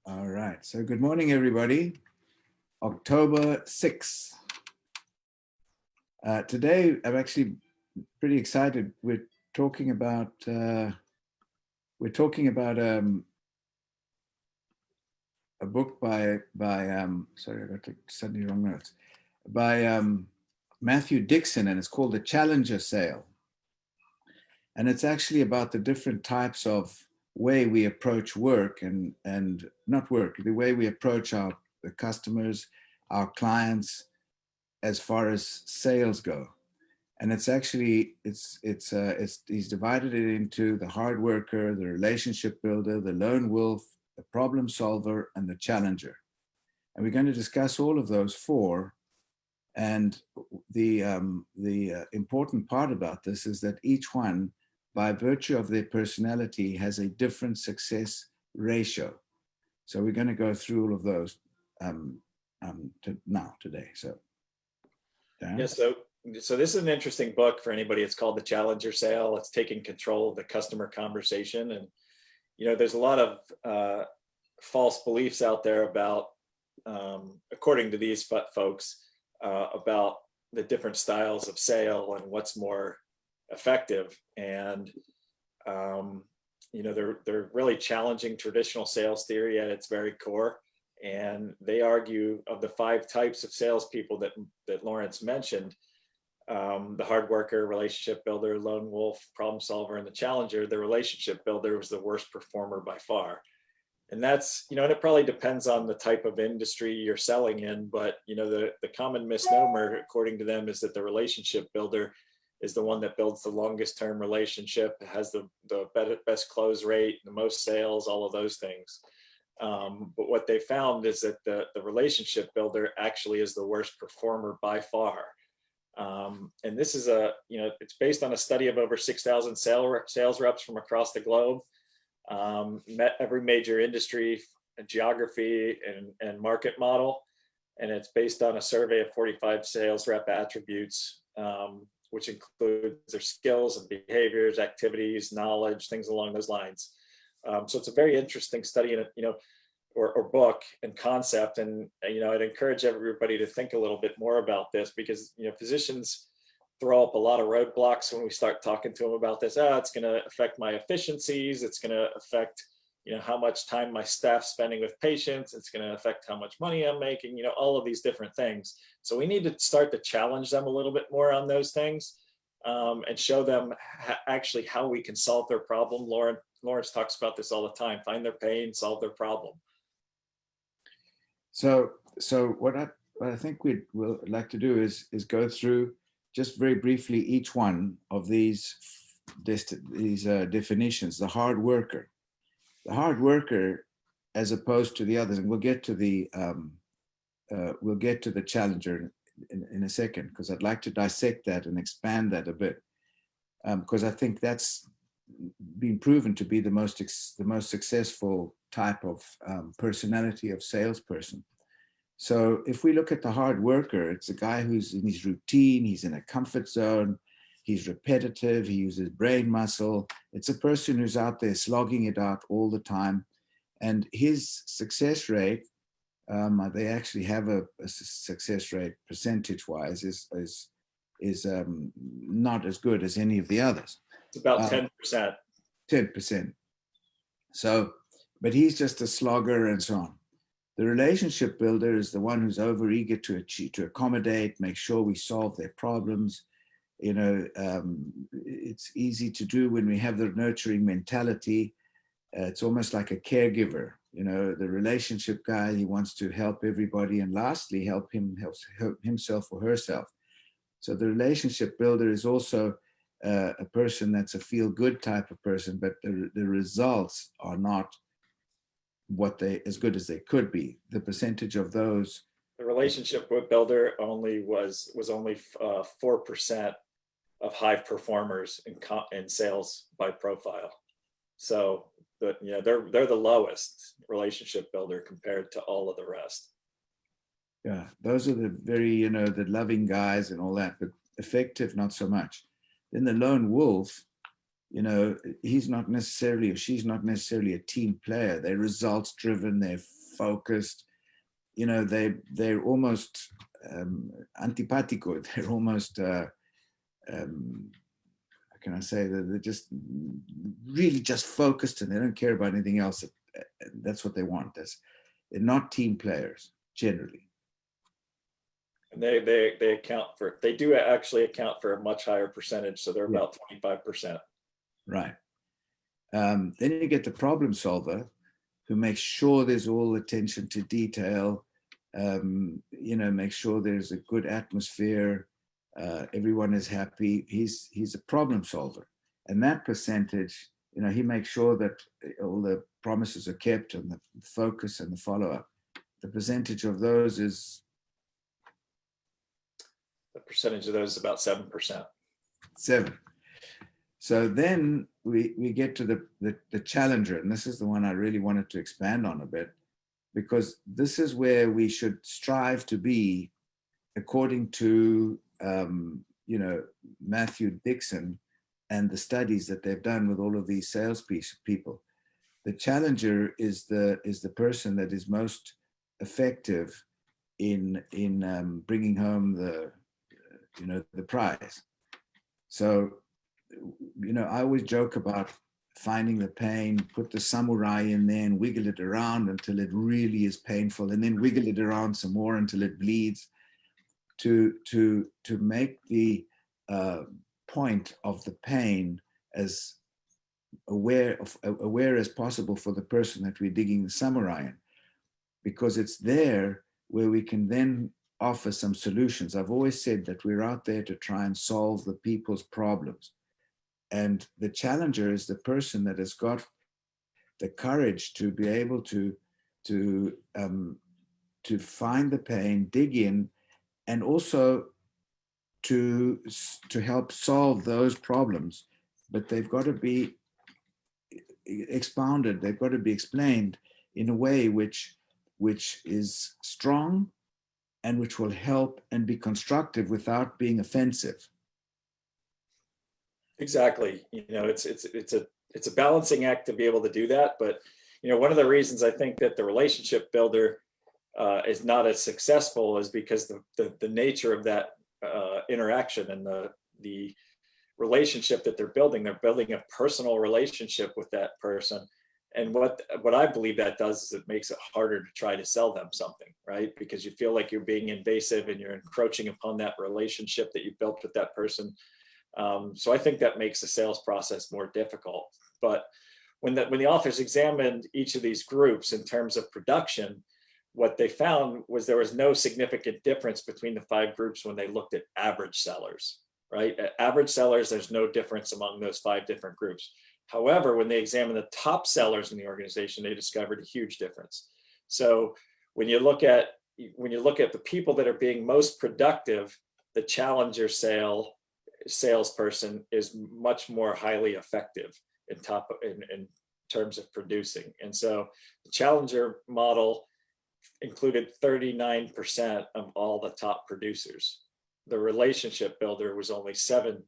All right. So good morning, everybody. October 6th. Today, I'm actually pretty excited. We're talking about a book by sorry, I got to suddenly wrong notes, by Matthew Dixon, and it's called The Challenger Sale. And it's actually about the different types of way we approach work and not work, the way we approach the customers, our clients, as far as sales go. And it's actually he's divided it into the hard worker, the relationship builder, the lone wolf, the problem solver, and the challenger. And we're going to discuss all of those four. And the important part about this is that each one, by virtue of their personality, has a different success ratio. So we're going to go through all of those today. So, Dan? Yeah, so this is an interesting book for anybody. It's called The Challenger Sale. It's taking control of the customer conversation. And, there's a lot of false beliefs out there about, according to these folks, about the different styles of sale and what's more effective. And, they're really challenging traditional sales theory at its very core. And they argue of the 5 types of salespeople that Lawrence mentioned, the hard worker, relationship builder, lone wolf, problem solver, and the challenger, the relationship builder was the worst performer by far. And that's, and it probably depends on the type of industry you're selling in, but, the common misnomer, according to them, is that the relationship builder is the one that builds the longest term relationship, has the best close rate, the most sales, all of those things. But what they found is that the relationship builder actually is the worst performer by far. And this is it's based on a study of over 6,000 sales reps from across the globe, met every major industry, geography, and market model. And it's based on a survey of 45 sales rep attributes, which includes their skills and behaviors, activities, knowledge, things along those lines. So it's a very interesting study, and or book and concept. And I'd encourage everybody to think a little bit more about this, because physicians throw up a lot of roadblocks when we start talking to them about this. It's going to affect my efficiencies. It's going to affect how much time my staff's spending with patients. It's going to affect how much money I'm making. All of these different things. So we need to start to challenge them a little bit more on those things, and show them actually how we can solve their problem. Lawrence talks about this all the time: find their pain, solve their problem. So what I think we'll like to do is go through just very briefly each one of these definitions. The hard worker, as opposed to the others, and we'll get to the challenger in a second, because I'd like to dissect that and expand that a bit, because I think that's been proven to be the most successful type of personality of salesperson. So if we look at the hard worker, it's a guy who's in his routine, he's in a comfort zone, he's repetitive, he uses brain muscle. It's a person who's out there slogging it out all the time. And his success rate, they actually have a success rate percentage-wise, is not as good as any of the others. It's about 10%. 10%. So, but he's just a slogger and so on. The relationship builder is the one who's overeager to accommodate, make sure we solve their problems. It's easy to do when we have the nurturing mentality. It's almost like a caregiver. The relationship guy, he wants to help everybody, and lastly, help himself or herself. So the relationship builder is also a person that's a feel-good type of person, but the results are not as good as they could be. The percentage of those. The relationship builder was only 4% of high performers in sales by profile. So they're the lowest relationship builder compared to all of the rest. Yeah, those are the very, the loving guys and all that, but effective, not so much. Then the lone wolf you know, he's not necessarily, or she's not necessarily a team player. They're results driven, they're focused, you know, they're almost antipatico, they're almost, how can I say, that they're just really just focused and they don't care about anything else. That's what they want. They're not team players generally. And they account for, they do actually account for a much higher percentage. So they're about 25%. Right. Then you get the problem solver who makes sure there's all attention to detail, you know, make sure there's a good atmosphere, everyone is happy. He's a problem solver. And that percentage, you know, he makes sure that all the promises are kept and the focus and the follow-up. The percentage of those is? The percentage of those is about 7%. 7. So then we get to the challenger, and this is the one I really wanted to expand on a bit, because this is where we should strive to be, according to you know, Matthew Dixon and the studies that they've done with all of these sales people. The challenger is the person that is most effective in bringing home the, you know, the prize. So, you know, I always joke about finding the pain, put the samurai in there and wiggle it around until it really is painful, and then wiggle it around some more until it bleeds, to make the point of the pain as aware as possible for the person that we're digging the samurai in, because it's there where we can then offer some solutions. I've always said that we're out there to try and solve the people's problems. And the challenger is the person that has got the courage to be able to find the pain, dig in, and also to help solve those problems. But they've got to be expounded. They've got to be explained in a way which is strong and which will help and be constructive without being offensive. Exactly. You know, it's a balancing act to be able to do that. But, you know, one of the reasons I think that the relationship builder is not as successful is because the nature of that interaction and the relationship that they're building a personal relationship with that person. And what I believe that does is it makes it harder to try to sell them something, right? Because you feel like you're being invasive and you're encroaching upon that relationship that you've built with that person. So I think that makes the sales process more difficult. But when the authors examined each of these groups in terms of production, what they found was there was no significant difference between the 5 groups when they looked at average sellers, right? At average sellers, there's no difference among those 5 different groups. However, when they examined the top sellers in the organization, they discovered a huge difference. So when you look at the people that are being most productive, the challenger salesperson is much more highly effective in terms of producing. And so the challenger model included 39% of all the top producers. The relationship builder was only 7%.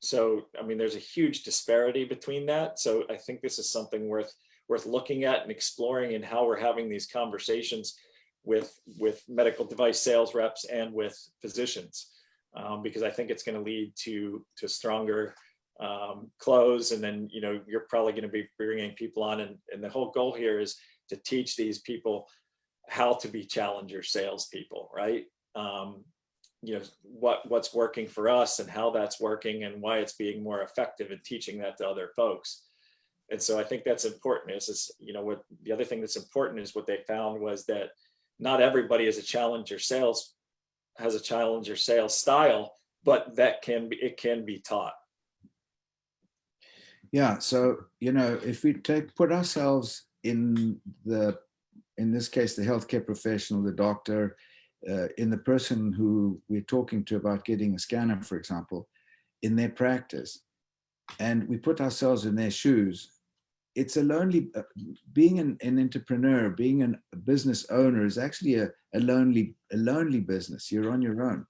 So, I mean, there's a huge disparity between that. So I think this is something worth looking at and exploring in how we're having these conversations with medical device sales reps and with physicians, because I think it's going to lead to stronger close. And then, you know, you're probably going to be bringing people on, and the whole goal here is to teach these people how to be challenger salespeople, right? You know, what's working for us and how that's working and why it's being more effective, and teaching that to other folks. And so I think that's important. Is you know, what the other thing that's important is what they found was that not everybody has a challenger sales style, but that can be taught. Yeah. So, you know, if we put ourselves in this case, the healthcare professional, the doctor, in the person who we're talking to about getting a scanner, for example, in their practice, and we put ourselves in their shoes, it's a lonely, being an entrepreneur, being a business owner is actually a lonely business. You're on your own.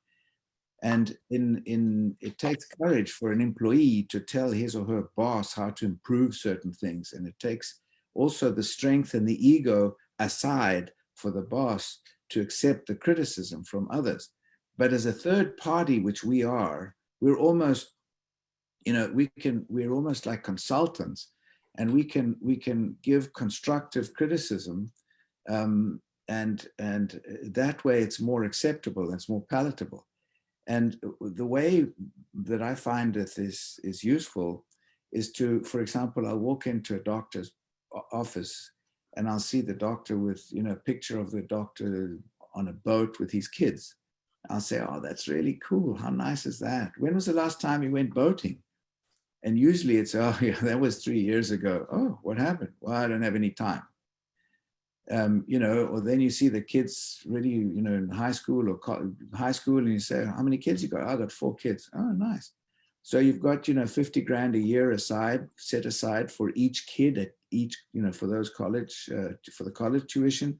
And it takes courage for an employee to tell his or her boss how to improve certain things. And it takes also the strength and the ego aside for the boss to accept the criticism from others. But as a third party, which we are, we're almost, we're almost like consultants, and we can give constructive criticism, and that way it's more acceptable and it's more palatable. And the way that I find that this is useful is to, for example, I'll walk into a doctor's office and I'll see the doctor with, a picture of the doctor on a boat with his kids. I'll say, oh, that's really cool. How nice is that? When was the last time you went boating? And usually it's, oh, yeah, that was 3 years ago. Oh, what happened? Well, I don't have any time. Or then you see the kids really, in high school or high school, and you say, how many kids you got? I got 4 kids. Oh, nice. So you've got, 50 grand a year set aside for each kid at each, for those college, for the college tuition.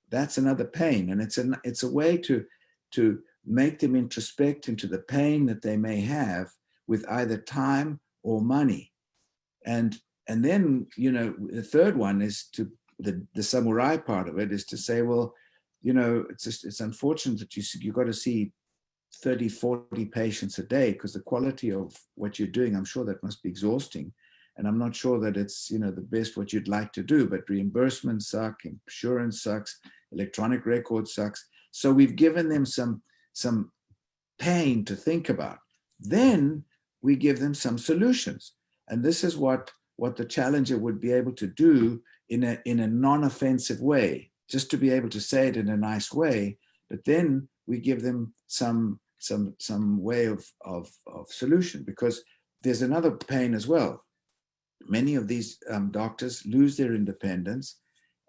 That's another pain. And it's a way to make them introspect into the pain that they may have with either time or money. And then, the third one is to, the samurai part of it is to say, well, it's unfortunate that you've got to see 30, 40 patients a day, because the quality of what you're doing, I'm sure that must be exhausting. And I'm not sure that it's, the best what you'd like to do, but reimbursement sucks, insurance sucks, electronic record sucks. So we've given them some pain to think about. Then we give them some solutions. And this is what the challenger would be able to do in a non-offensive way, just to be able to say it in a nice way. But then we give them some way of solution, because there's another pain as well. Many of these doctors lose their independence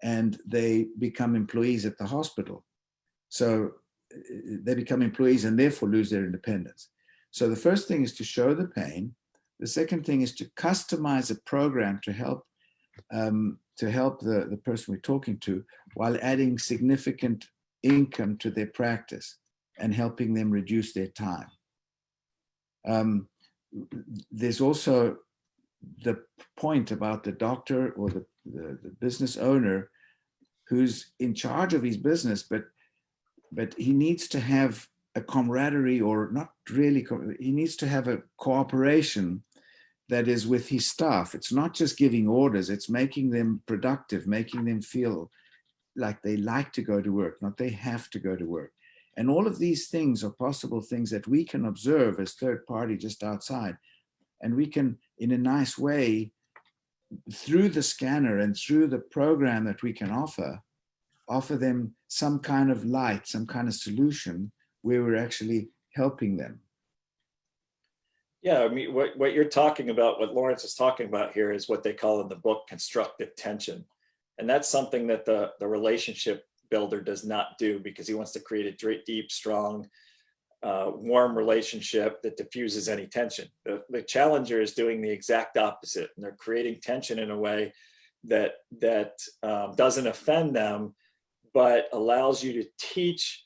and they become employees at the hospital. So they become employees and therefore lose their independence. So the first thing is to show the pain. The second thing is to customize a program to help the person we're talking to, while adding significant income to their practice and helping them reduce their time. There's also the point about the doctor or the business owner who's in charge of his business, but he needs to have a camaraderie, or not really, he needs to have a cooperation that is with his staff. It's not just giving orders, it's making them productive, making them feel like they like to go to work, not they have to go to work. And all of these things are possible things that we can observe as third party just outside. And we can, in a nice way, through the scanner and through the program that we can offer them some kind of light, some kind of solution where we're actually helping them. Yeah, I mean, what you're talking about, what Lawrence is talking about here, is what they call in the book constructive tension. And that's something that the relationship builder does not do, because he wants to create a deep, strong, warm relationship that diffuses any tension. The challenger is doing the exact opposite, and they're creating tension in a way that doesn't offend them, but allows you to teach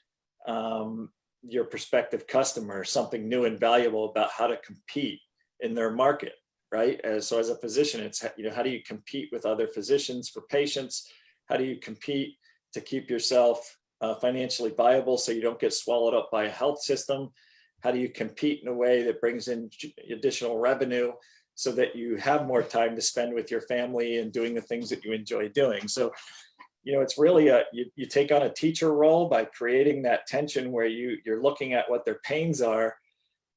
your prospective customer something new and valuable about how to compete in their market, right? So as a physician, it's, how do you compete with other physicians for patients? How do you compete to keep yourself financially viable so you don't get swallowed up by a health system? How do you compete in a way that brings in additional revenue so that you have more time to spend with your family and doing the things that you enjoy doing? So, it's really you take on a teacher role by creating that tension where you're looking at what their pains are,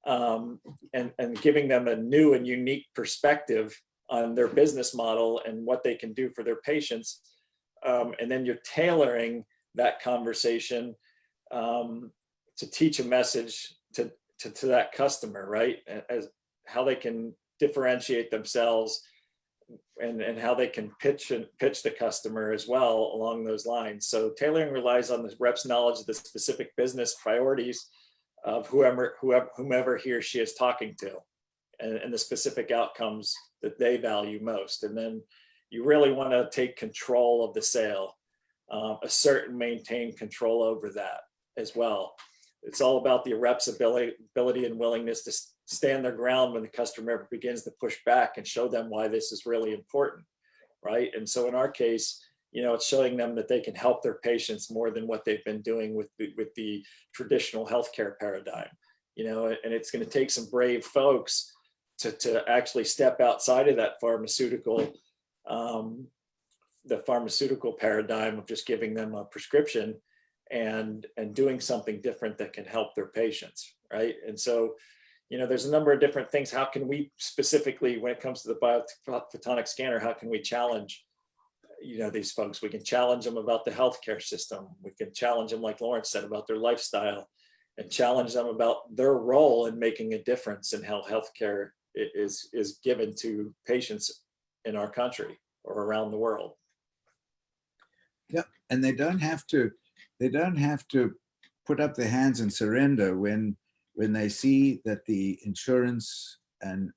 and giving them a new and unique perspective on their business model and what they can do for their patients. And then you're tailoring that conversation to teach a message to that customer, right? As how they can differentiate themselves, and how they can pitch the customer as well along those lines. So tailoring relies on the rep's knowledge of the specific business priorities of whomever he or she is talking to, and the specific outcomes that they value most. And then you really want to take control of the sale, assert and maintain control over that as well. It's all about the rep's ability and willingness to stand their ground when the customer begins to push back and show them why this is really important, right? And so in our case, it's showing them that they can help their patients more than what they've been doing with the traditional healthcare paradigm, and it's going to take some brave folks to actually step outside of that the pharmaceutical paradigm of just giving them a prescription and doing something different that can help their patients, right? And so, there's a number of different things. How can we specifically, when it comes to the biophotonic scanner, how can we challenge these folks? We can challenge them about the healthcare system. We can challenge them, like Lawrence said, about their lifestyle, and challenge them about their role in making a difference in how healthcare is given to patients in our country or around the world. Yeah, and they don't have to put up their hands and surrender when they see that the insurance and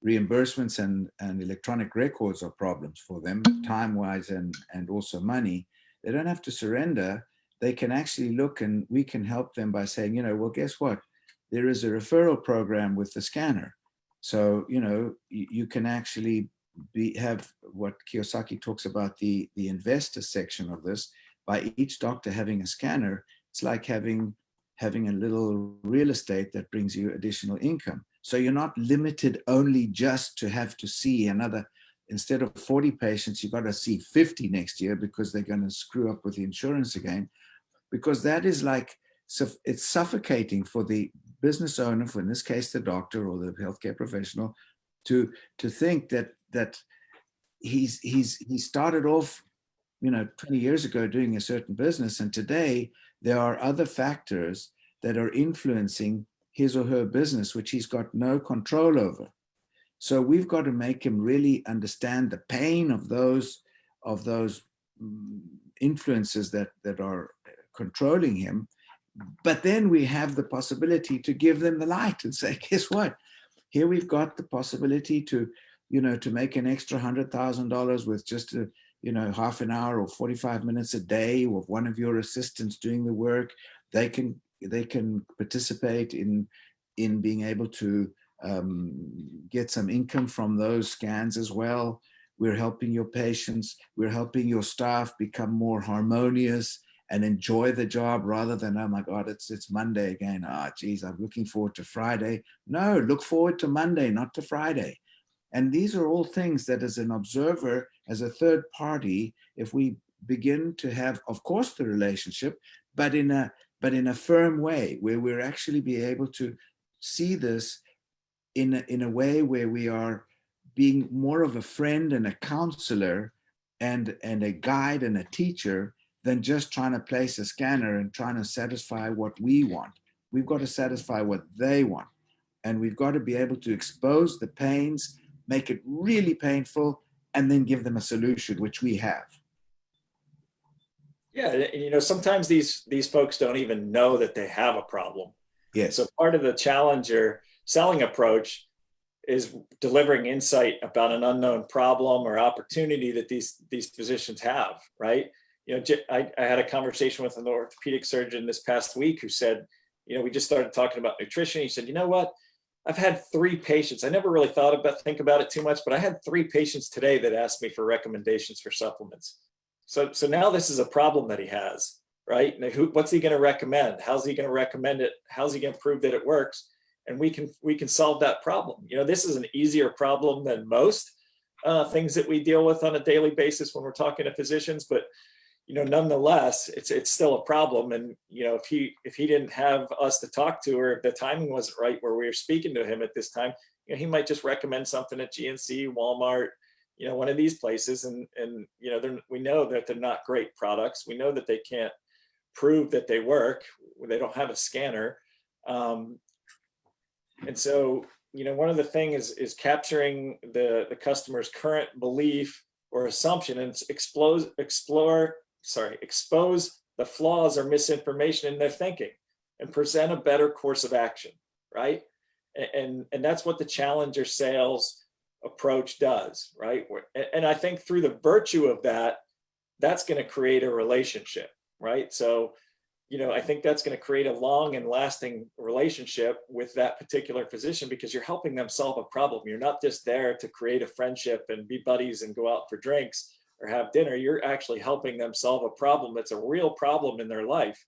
reimbursements and electronic records are problems for them, time-wise and also money. They don't have to surrender. They can actually look, and we can help them by saying, well, guess what? There is a referral program with the scanner. So, you can actually have what Kiyosaki talks about, the investor section of this. By each doctor having a scanner, it's like having a little real estate that brings you additional income. So you're not limited only just to have to see another, instead of 40 patients, you've got to see 50 next year because they're going to screw up with the insurance again. Because that is like, so it's suffocating for the business owner, for in this case, the doctor or the healthcare professional, to think that he started off 20 years ago doing a certain business, and today there are other factors that are influencing his or her business, which he's got no control over. So we've got to make him really understand the pain of those influences that are controlling him. But then we have the possibility to give them the light and say, guess what? Here we've got the possibility to make an extra $100,000 with just half an hour or 45 minutes a day with one of your assistants doing the work. They can participate in being able to get some income from those scans as well. We're helping your patients. We're helping your staff become more harmonious and enjoy the job rather than, oh my God, it's Monday again. Geez, I'm looking forward to Friday. No, look forward to Monday, not to Friday. And these are all things that, as an observer, as a third party, if we begin to have, of course, the relationship, but in a firm way, where we're actually be able to see this in a way where we are being more of a friend and a counselor and a guide and a teacher than just trying to place a scanner and trying to satisfy what we want. We've got to satisfy what they want. And we've got to be able to expose the pains, make it really painful, and then give them a solution, which we have. Yeah, sometimes these folks don't even know that they have a problem. Yes. So part of the challenger selling approach is delivering insight about an unknown problem or opportunity that these physicians have, right? I had a conversation with an orthopedic surgeon this past week who said, we just started talking about nutrition. He said, you know what? I've had 3 patients. I never really think about it too much, but I had 3 patients today that asked me for recommendations for supplements. So now this is a problem that he has, right? What's he going to recommend? How's he going to recommend it? How's he going to prove that it works? And we can solve that problem. This is an easier problem than most things that we deal with on a daily basis when we're talking to physicians, but nonetheless, it's still a problem. And if he didn't have us to talk to, or if the timing wasn't right where we were speaking to him at this time, he might just recommend something at GNC, Walmart, one of these places, and we know that they're not great products. We know that they can't prove that they work. They don't have a scanner, and so one of the things is capturing the customer's current belief or assumption and expose the flaws or misinformation in their thinking and present a better course of action, right? And that's what the challenger sales approach does, right? And I think through the virtue of that, that's going to create a relationship, right? So, I think that's going to create a long and lasting relationship with that particular physician, because you're helping them solve a problem. You're not just there to create a friendship and be buddies and go out for drinks or have dinner. You're actually helping them solve a problem that's a real problem in their life.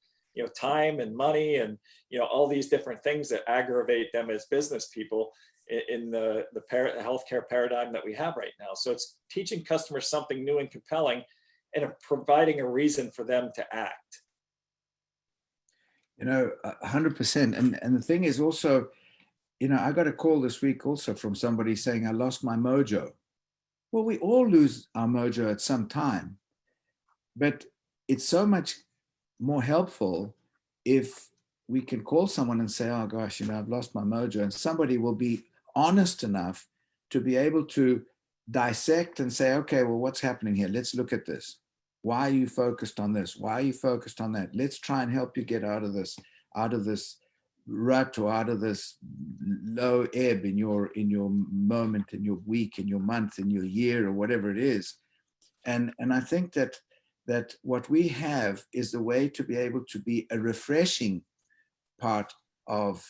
Time and money and, all these different things that aggravate them as business people in the healthcare paradigm that we have right now. So it's teaching customers something new and compelling and providing a reason for them to act. 100%. And the thing is also, I got a call this week also from somebody saying, I lost my mojo. Well, we all lose our mojo at some time, but it's so much more helpful if we can call someone and say, oh gosh, I've lost my mojo, and somebody will be honest enough to be able to dissect and say, okay, well, what's happening here? Let's look at this. Why are you focused on this? Why are you focused on that? Let's try and help you get out of this rut, or out of this low ebb in your moment, in your week, in your month, in your year, or whatever it is. And I think that what we have is the way to be able to be a refreshing part of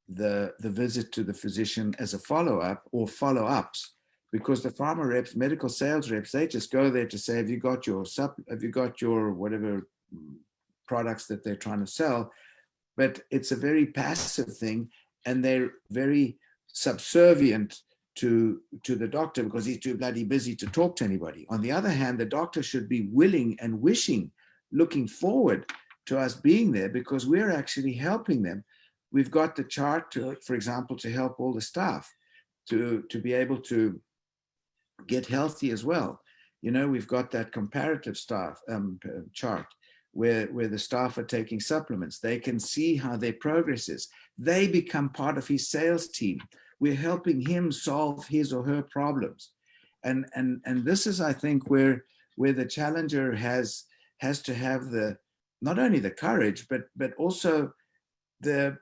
the visit to the physician as a follow-up or follow-ups, because the pharma reps, medical sales reps, they just go there to say, have you got your whatever products that they're trying to sell? But it's a very passive thing, and they're very subservient to the doctor because he's too bloody busy to talk to anybody. On the other hand, the doctor should be willing and wishing, looking forward to us being there, because we're actually helping them. We've got the chart, for example, to help all the staff to be able to get healthy as well. We've got that comparative staff chart where the staff are taking supplements. They can see how their progress is. They become part of his sales team. We're helping him solve his or her problems. And this is, I think, where the challenger has to have not only the courage, but also the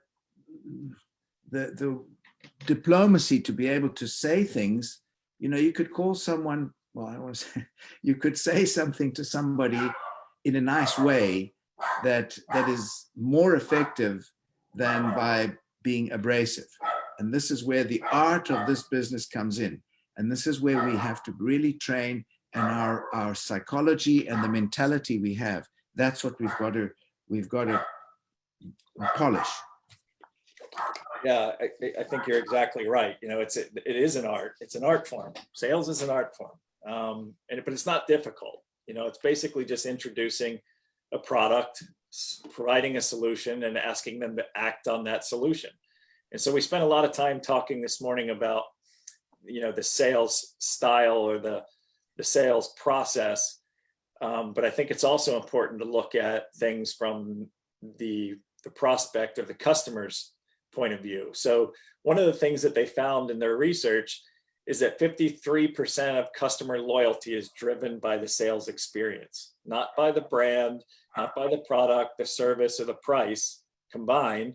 diplomacy to be able to say things. You could call someone, well, I want to say, you could say something to somebody in a nice way that is more effective than by being abrasive. And this is where the art of this business comes in. And this is where we have to really train, and our psychology and the mentality we have. That's what we've got to polish. Yeah, I think you're exactly right. It is an art. It's an art form. Sales is an art form, but it's not difficult. It's basically just introducing a product, providing a solution, and asking them to act on that solution. And so we spent a lot of time talking this morning about, the sales style or the sales process. But I think it's also important to look at things from the prospect or the customer's point of view. So one of the things that they found in their research is that 53% of customer loyalty is driven by the sales experience, not by the brand, not by the product, the service, or the price combined.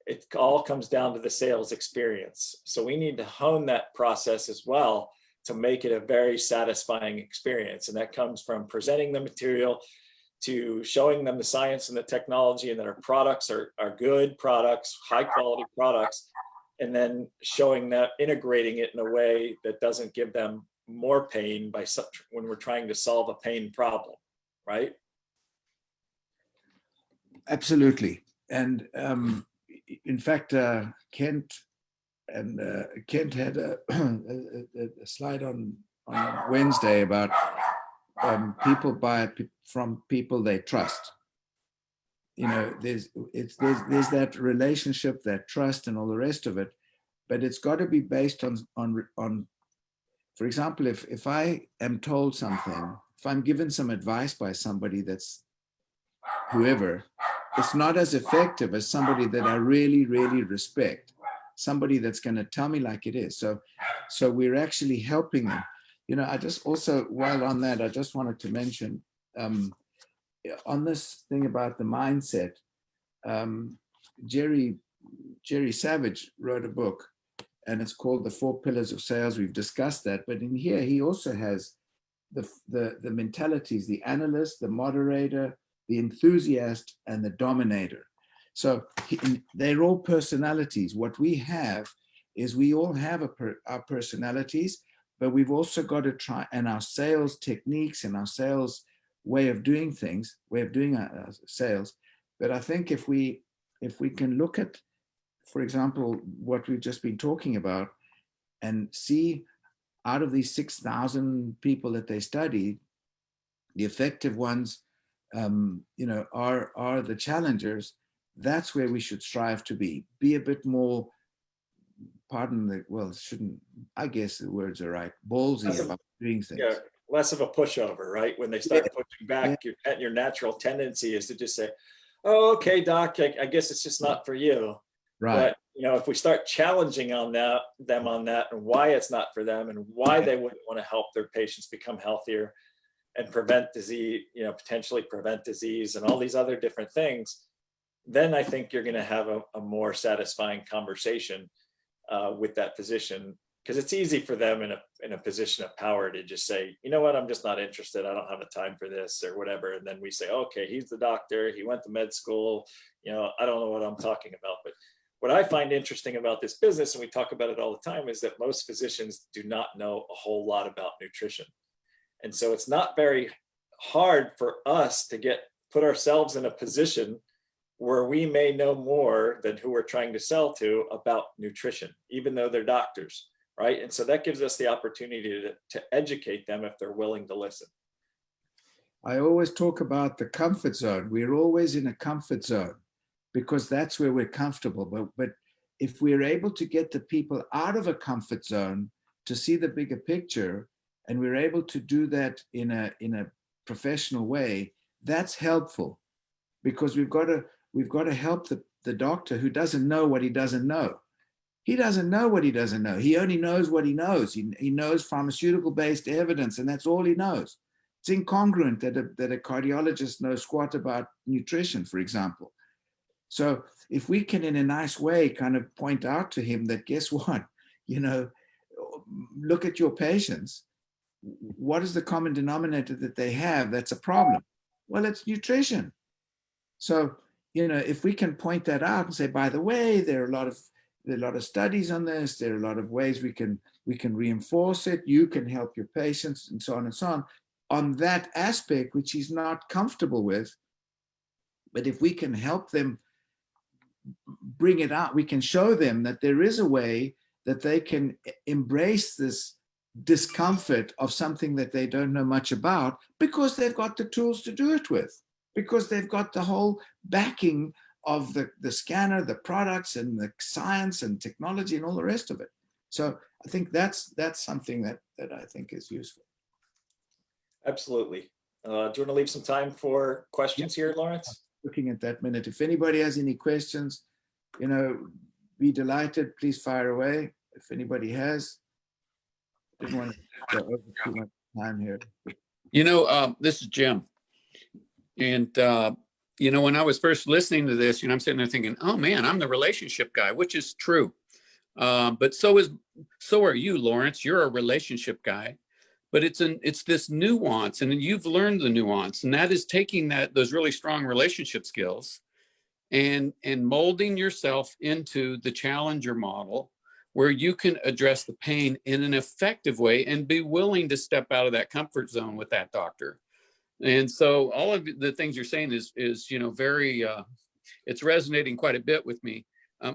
It all comes down to the sales experience. So we need to hone that process as well to make it a very satisfying experience. And that comes from presenting the material, to showing them the science and the technology, and that our products are good products, high quality products, and then showing that, integrating it in a way that doesn't give them more pain when we're trying to solve a pain problem, right? Absolutely. And in fact, Kent had a slide on Wednesday about people buy from people they trust. There's that relationship, that trust, and all the rest of it, but it's got to be based on. For example, if I am told something, if I'm given some advice by somebody that's whoever, it's not as effective as somebody that I really, really respect, somebody that's going to tell me like it is. So we're actually helping them. I just also, while on that, I just wanted to mention on this thing about the mindset, Jerry Savage wrote a book, and it's called The 4 Pillars of Sales. We've discussed that, but in here he also has the mentalities, the analyst, the moderator, the enthusiast, and the dominator. So they're all personalities. What we have is we all have our personalities, but we've also got to try, and our sales techniques and our sales way of doing things, way of doing our sales. But I think if we can look at, for example, what we've just been talking about, and see out of these 6,000 people that they studied, the effective ones, are the challengers. That's where we should strive to be a bit more, I guess the words are right, ballsy about doing things. Yeah, less of a pushover, right? When they start pushing back, your natural tendency is to just say, oh, okay, doc, I guess it's just not for you. Right. But if we start challenging them on that and why it's not for them and why they wouldn't want to help their patients become healthier and prevent disease, potentially prevent disease and all these other different things, then I think you're going to have a more satisfying conversation with that physician, because it's easy for them in a position of power to just say, you know what, I'm just not interested. I don't have the time for this or whatever. And then we say, okay, he's the doctor. He went to med school. I don't know what I'm talking about. But what I find interesting about this business, and we talk about it all the time, is that most physicians do not know a whole lot about nutrition. And so it's not very hard for us to put ourselves in a position where we may know more than who we're trying to sell to about nutrition, even though they're doctors, right? And so that gives us the opportunity to educate them if they're willing to listen. I always talk about the comfort zone. We're always in a comfort zone because that's where we're comfortable. But if we're able to get the people out of a comfort zone to see the bigger picture, and we're able to do that in a professional way, that's helpful, because we've got to help the doctor who doesn't know what he doesn't know. He doesn't know what he doesn't know. He only knows what he knows. He knows pharmaceutical-based evidence, and that's all he knows. It's incongruent that a cardiologist knows squat about nutrition, for example. So if we can, in a nice way, kind of point out to him that, guess what, look at your patients. What is the common denominator that they have that's a problem? Well, it's nutrition. So, if we can point that out and say, by the way, there are a lot of studies on this. There are a lot of ways we can reinforce it. You can help your patients, and so on and so on that aspect, which he's not comfortable with. But if we can help them bring it out, we can show them that there is a way that they can embrace this discomfort of something that they don't know much about, because they've got the tools to do it with, because they've got the whole backing of the scanner, the products, and the science and technology and all the rest of it. So I think that's something that I think is useful. Absolutely. Do you want to leave some time for questions here, Lawrence? Looking at that minute. If anybody has any questions, be delighted. Please fire away if anybody has. Didn't want to go over too much time here. This is Jim. And, when I was first listening to this, I'm sitting there thinking, oh man, I'm the relationship guy, which is true. But so are you, Lawrence. You're a relationship guy, but it's this nuance, and you've learned the nuance, and that is taking those really strong relationship skills and molding yourself into the challenger model, where you can address the pain in an effective way and be willing to step out of that comfort zone with that doctor. And so all of the things you're saying is very, it's resonating quite a bit with me.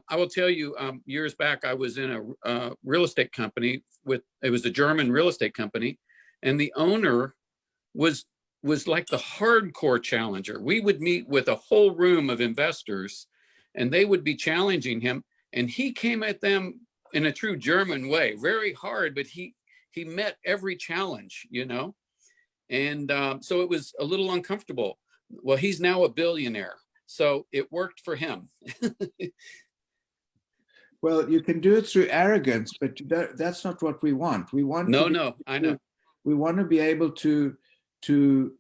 I will tell you, years back, I was in a real estate company it was a German real estate company, and the owner was like the hardcore challenger. We would meet with a whole room of investors, and they would be challenging him, and he came at them in a true German way, very hard, but he met every challenge, and so it was a little uncomfortable. Well, he's now a billionaire, so it worked for him. Well, you can do it through arrogance, but that's not what we want. We want I know. We want to be able to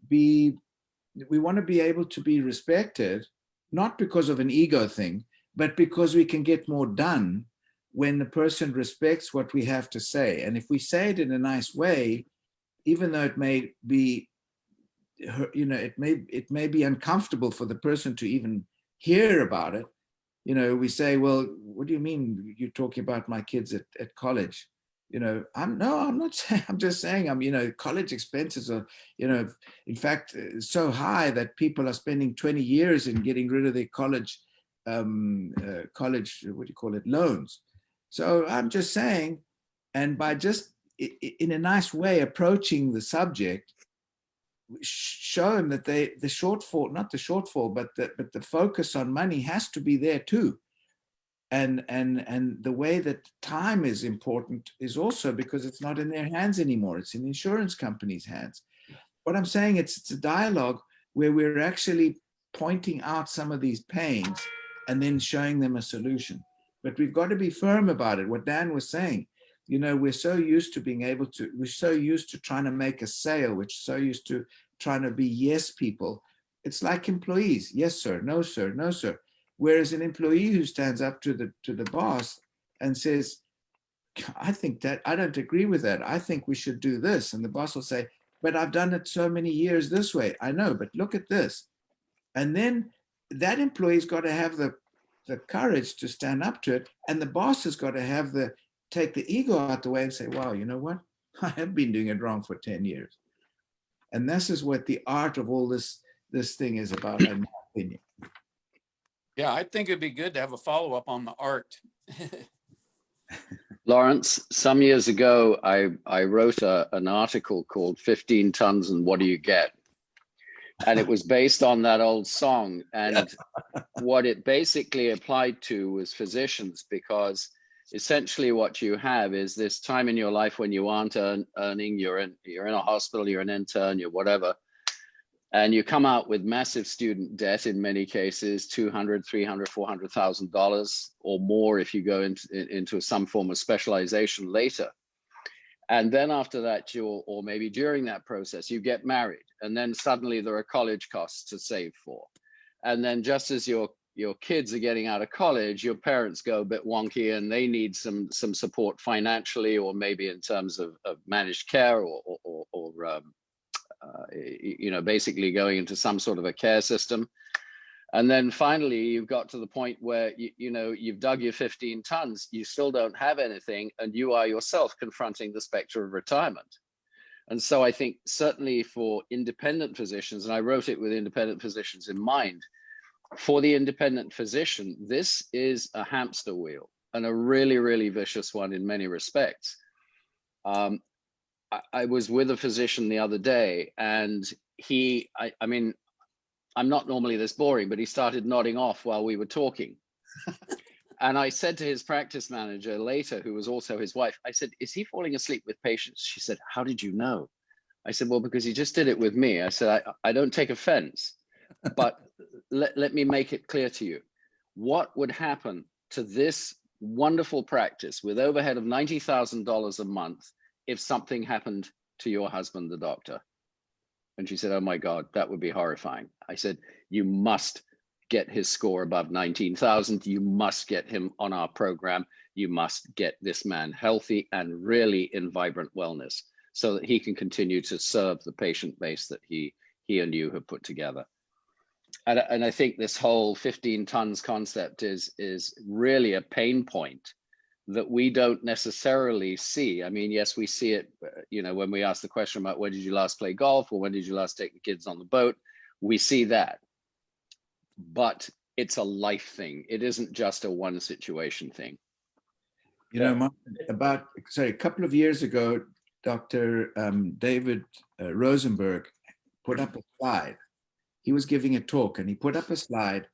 be respected, not because of an ego thing, but because we can get more done when the person respects what we have to say. And if we say it in a nice way, even though it may be you know, it may be uncomfortable for the person to even hear about it. You know, we say, well, what do you mean you're talking about my kids at college? You know, I'm not saying, I'm just saying, you know, college expenses are, you know, in fact, so high that people are spending 20 years in getting rid of their college, what do you call it, loans. So I'm just saying, and by just in a nice way approaching the subject, show them that the shortfall, not the shortfall, but the focus on money has to be there too. And the way that time is important is also because it's not in their hands anymore. It's in the insurance company's hands. What I'm saying, it's a dialogue where we're actually pointing out some of these pains and then showing them a solution. But we've got to be firm about it. What Dan was saying, you know, we're so used to we're so used to trying to make a sale, we're so used to trying to be yes people. It's like employees. Yes, sir. No, sir. No, sir. Whereas an employee who stands up to the boss and says, I think that I don't agree with that. I think we should do this. And the boss will say, but I've done it so many years this way. I know, but look at this. And then that employee's got to have the courage to stand up to it. And the boss has got to have take the ego out the way and say, wow, you know what? I have been doing it wrong for 10 years. And this is what the art of all this thing is about, in my opinion. Yeah, I think it'd be good to have a follow-up on the art. Lawrence, some years ago, I wrote an article called 15 Tons and What Do You Get? And it was based on that old song. And what it basically applied to was physicians, because essentially what you have is this time in your life when you aren't earning, you're in a hospital, you're an intern, you're whatever. And you come out with massive student debt in many cases, $200,000, $300,000, $400,000 or more if you go into some form of specialization later. And then after that, or maybe during that process, you get married. And then suddenly there are college costs to save for. And then just as your kids are getting out of college, your parents go a bit wonky and they need some support financially, or maybe in terms of managed care or you know, basically going into some sort of a care system. And then finally, you've got to the point where, you know, you've dug your 15 tons, you still don't have anything, and you are yourself confronting the specter of retirement. And so I think certainly for independent physicians, and I wrote it with independent physicians in mind, for the independent physician, this is a hamster wheel, and a really, really vicious one in many respects. I was with a physician the other day, and I mean, I'm not normally this boring, but he started nodding off while we were talking. And I said to his practice manager later, who was also his wife, I said, is he falling asleep with patients? She said, how did you know? I said, well, because he just did it with me. I said, I don't take offense, but let me make it clear to you. What would happen to this wonderful practice with overhead of $90,000 a month if something happened to your husband, the doctor? And she said, oh my God, that would be horrifying. I said, you must get his score above 19,000. You must get him on our program. You must get this man healthy and really in vibrant wellness so that he can continue to serve the patient base that he and you have put together. And I think this whole 15 tons concept is really a pain point that we don't necessarily see. I mean, yes, we see it, you know, when we ask the question about when did you last play golf or when did you last take the kids on the boat, we see that. But it's a life thing. It isn't just a one situation thing. You know, a couple of years ago, Dr. David Rosenberg put up a slide. He was giving a talk and he put up a slide,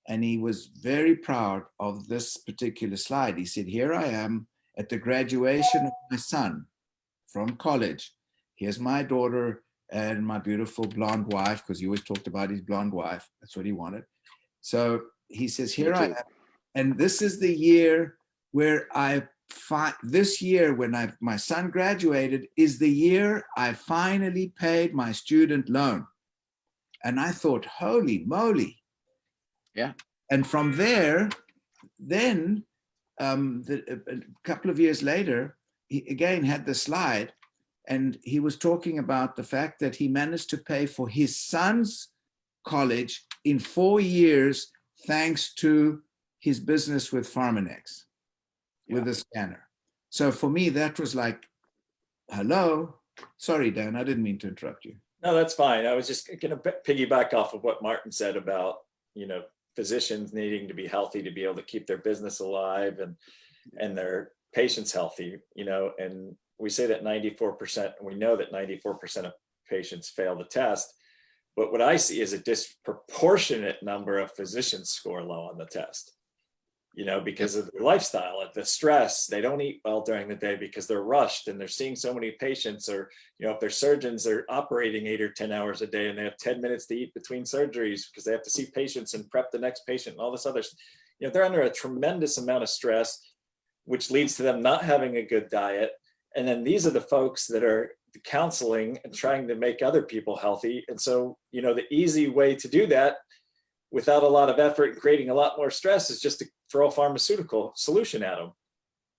and he was very proud of this particular slide. He said, here I am at the graduation of my son from college. Here's my daughter and my beautiful blonde wife, because he always talked about his blonde wife. That's what he wanted. So he says, here I am. And this is the year where this year when my son graduated is the year I finally paid my student loan. And I thought, holy moly. Yeah. And from there, then a couple of years later, he again had the slide, and he was talking about the fact that he managed to pay for his son's college in 4 years thanks to his business with Pharmanex, with the scanner. So for me, that was like, hello. Sorry, Dan, I didn't mean to interrupt you. No, that's fine. I was just going to piggyback off of what Martin said about, physicians needing to be healthy to be able to keep their business alive and their patients healthy, and we say that 94%, we know that 94% of patients fail the test. But what I see is a disproportionate number of physicians score low on the test, because of their lifestyle, the stress. They don't eat well during the day because they're rushed and they're seeing so many patients, or, if they're surgeons, they're operating 8 or 10 hours a day and they have 10 minutes to eat between surgeries because they have to see patients and prep the next patient and all this other, they're under a tremendous amount of stress, which leads to them not having a good diet. And then these are the folks that are counseling and trying to make other people healthy. And so, the easy way to do that without a lot of effort and creating a lot more stress is just to throw a pharmaceutical solution at them,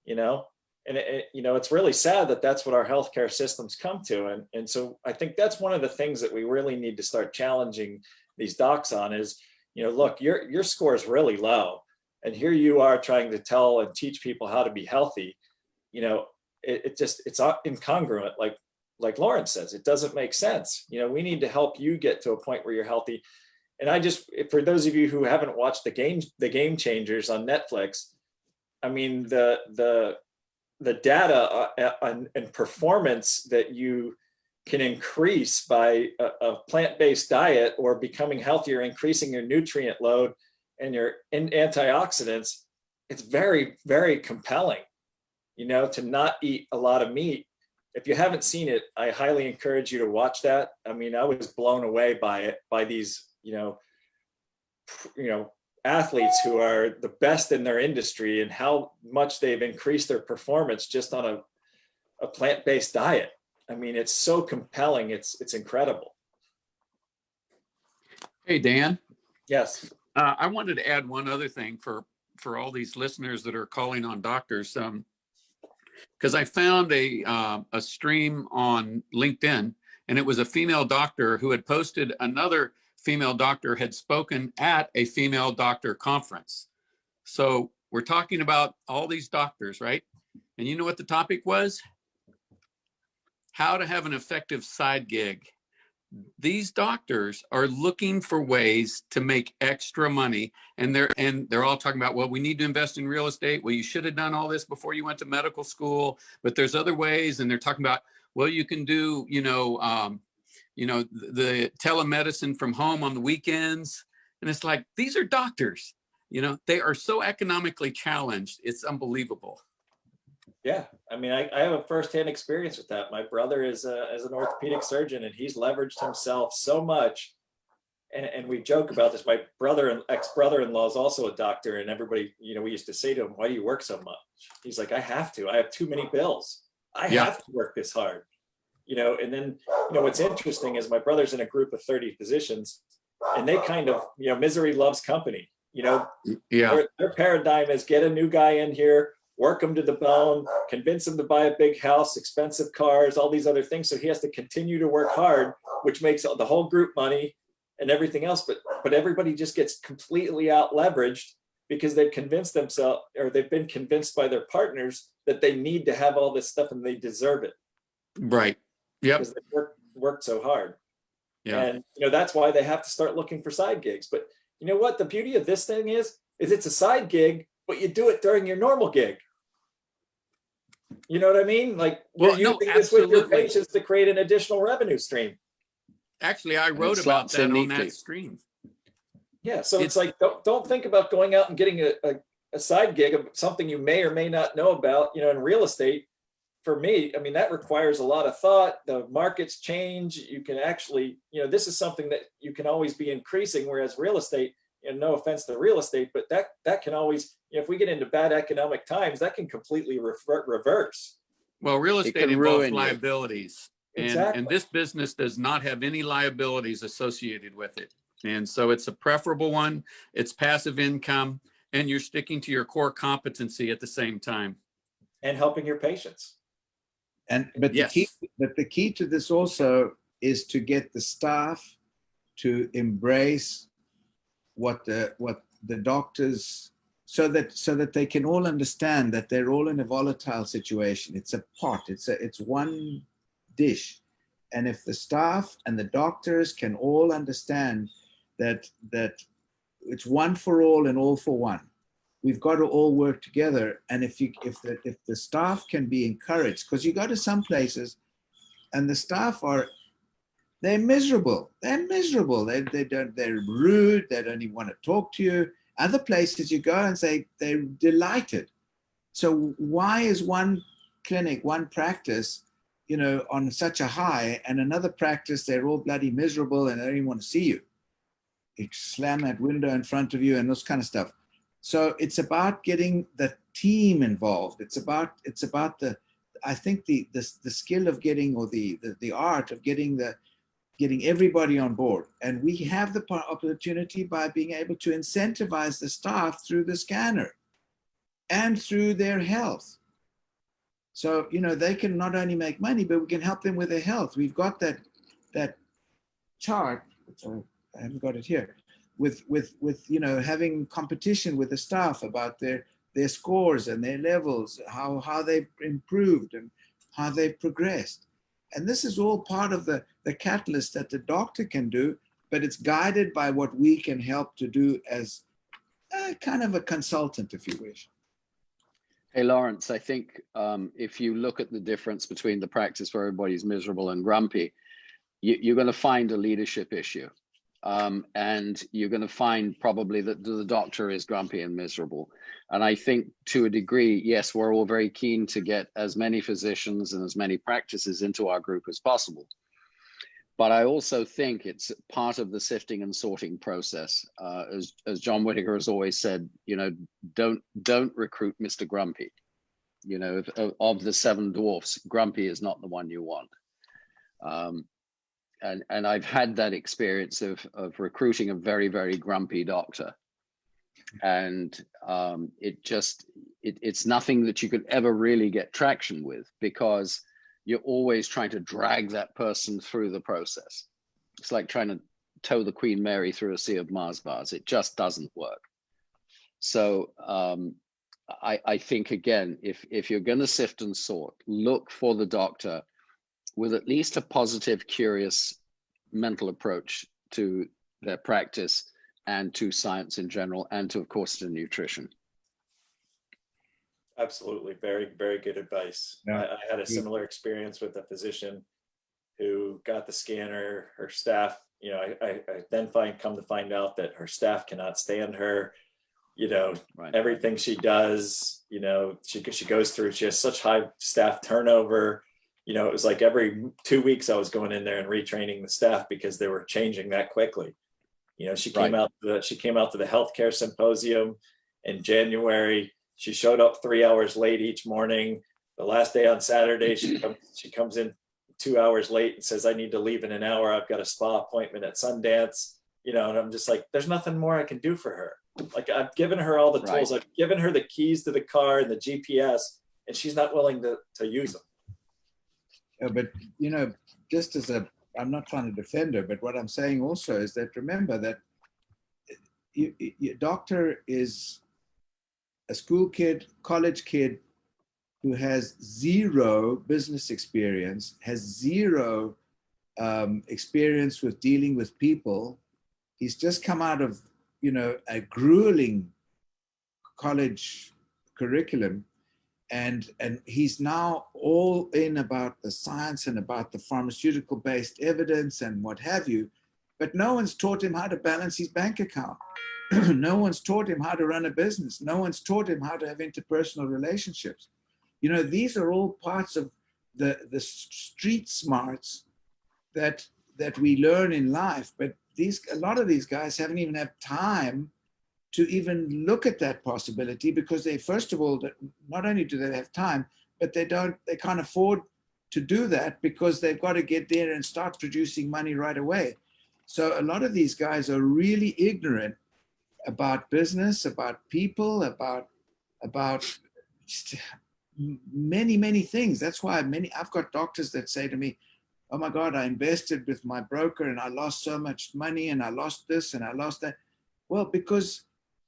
and it's really sad that that's what our healthcare systems come to. And so I think that's one of the things that we really need to start challenging these docs on is, look, your score is really low. And here you are trying to tell and teach people how to be healthy. It's incongruent. Like Lawrence says, it doesn't make sense. We need to help you get to a point where you're healthy. And for those of you who haven't watched the Game Changers on Netflix, I mean, the data and performance that you can increase by a plant-based diet or becoming healthier, increasing your nutrient load and your antioxidants, it's very, very compelling, to not eat a lot of meat. If you haven't seen it, I highly encourage you to watch that. I mean, I was blown away by it, by these, athletes who are the best in their industry and how much they've increased their performance just on a plant-based diet. I mean, it's so compelling. It's incredible. Hey, Dan. Yes. I wanted to add one other thing for all these listeners that are calling on doctors. Because I found a stream on LinkedIn, and it was a female doctor who had posted another female doctor had spoken at a female doctor conference. So we're talking about all these doctors, right? And you know what the topic was? How to have an effective side gig. These doctors are looking for ways to make extra money, and they're all talking about, well, we need to invest in real estate. Well, you should have done all this before you went to medical school, but there's other ways. And they're talking about, well, you can do, the telemedicine from home on the weekends. And it's like, these are doctors, they are so economically challenged. It's unbelievable. Yeah. I mean, I have a firsthand experience with that. My brother is an orthopedic surgeon, and he's leveraged himself so much. And we joke about this. My brother and ex-brother-in-law is also a doctor, and everybody, we used to say to him, why do you work so much? He's like, I have to. I have too many bills. I have to work this hard. And then, what's interesting is my brother's in a group of 30 physicians, and they kind of, misery loves company. Their paradigm is get a new guy in here, work him to the bone, convince him to buy a big house, expensive cars, all these other things. So he has to continue to work hard, which makes the whole group money and everything else. But everybody just gets completely out leveraged because they've convinced themselves, or they've been convinced by their partners that they need to have all this stuff and they deserve it. Right. Yep. Because they worked so hard. Yeah. And that's why they have to start looking for side gigs. But you know what? The beauty of this thing is it's a side gig, but you do it during your normal gig. You know what I mean? Like, you're using this with your patients to create an additional revenue stream. Actually, I wrote about that on that stream. Yeah. So it's like, don't think about going out and getting a side gig of something you may or may not know about, in real estate. For me, I mean, that requires a lot of thought. The markets change. You can actually, this is something that you can always be increasing, whereas real estate, and no offense to real estate, but that can always, if we get into bad economic times, that can completely reverse. Well, real estate involves liabilities. Exactly. And this business does not have any liabilities associated with it. And so it's a preferable one. It's passive income, and you're sticking to your core competency at the same time. And helping your patients. But Yes. the key to this also is to get the staff to embrace what the doctors, so that they can all understand that they're all in a volatile situation. It's a pot. It's one dish, and if the staff and the doctors can all understand that it's one for all and all for one, we've got to all work together. And if the staff can be encouraged, because you go to some places and the staff they're miserable. They're miserable. They're rude. They don't even want to talk to you. Other places you go and say they're delighted. So why is one clinic, one practice, on such a high, and another practice they're all bloody miserable and they don't even want to see you? They slam that window in front of you and this kind of stuff. So it's about getting the team involved. It's about I think the skill of getting, or the art of getting everybody on board. And we have the opportunity by being able to incentivize the staff through the scanner and through their health. So, they can not only make money, but we can help them with their health. We've got that chart, which I haven't got it here, with having competition with the staff about their scores and their levels, how they've improved and how they've progressed. And this is all part of the catalyst that the doctor can do, but it's guided by what we can help to do as kind of a consultant, if you wish. Hey, Lawrence, I think if you look at the difference between the practice where everybody's miserable and grumpy, you're going to find a leadership issue. And you're going to find probably that the doctor is grumpy and miserable. And I think to a degree, yes, we're all very keen to get as many physicians and as many practices into our group as possible. But I also think it's part of the sifting and sorting process. As John Whittaker has always said, don't recruit Mr. Grumpy. Of the 7 dwarfs, Grumpy is not the one you want. And I've had that experience of recruiting a very, very grumpy doctor. And it's nothing that you could ever really get traction with, because you're always trying to drag that person through the process. It's like trying to tow the Queen Mary through a sea of Mars bars. It just doesn't work. So I think, again, if you're going to sift and sort, look for the doctor with at least a positive, curious mental approach to their practice and to science in general, and to, of course, to nutrition. Absolutely. Very, very good advice. Yeah. I had a similar experience with a physician who got the scanner. Her staff, I then come to find out that her staff cannot stand her. Right. Everything she does, she goes through, she has such high staff turnover. It was like every 2 weeks I was going in there and retraining the staff because they were changing that quickly. She came out to the healthcare symposium in January. She showed up 3 hours late each morning. The last day on Saturday, she comes in 2 hours late and says, I need to leave in an hour. I've got a spa appointment at Sundance, and I'm just like, there's nothing more I can do for her. Like, I've given her all the tools. Right. I've given her the keys to the car and the GPS, and she's not willing to use them. But, just as I'm not trying to defend her, but what I'm saying also is that, remember that your doctor is a school kid, college kid who has 0 business experience, has 0 experience with dealing with people. He's just come out of, a grueling college curriculum. And he's now all in about the science and about the pharmaceutical-based evidence and what have you. But no one's taught him how to balance his bank account. No one's taught him how to run a business. No one's taught him how to have interpersonal relationships. These are all parts of the street smarts that we learn in life. But a lot of these guys haven't even had time to even look at that possibility, because they, first of all, not only do they have time, but they can't afford to do that because they've got to get there and start producing money right away. So a lot of these guys are really ignorant about business, about people, about many things. That's why I've got doctors that say to me, oh my God, I invested with my broker and I lost so much money and I lost this and I lost that. Well, because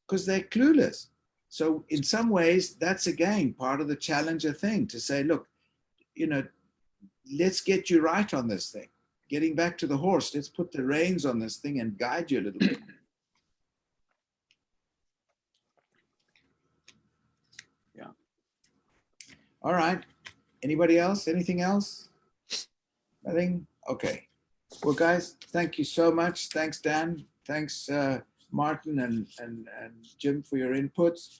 they're clueless. So in some ways, that's again part of the challenger thing, to say, look, let's get you right on this thing. Getting back to the horse, let's put the reins on this thing and guide you a little bit. Yeah. All right. Anybody else? Anything else? Nothing? Okay. Well, guys, thank you so much. Thanks, Dan. Thanks, Martin and Jim, for your inputs.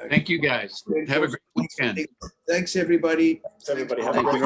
Thank you, guys. Have a great weekend. Thanks, everybody. Everybody have a Thank you great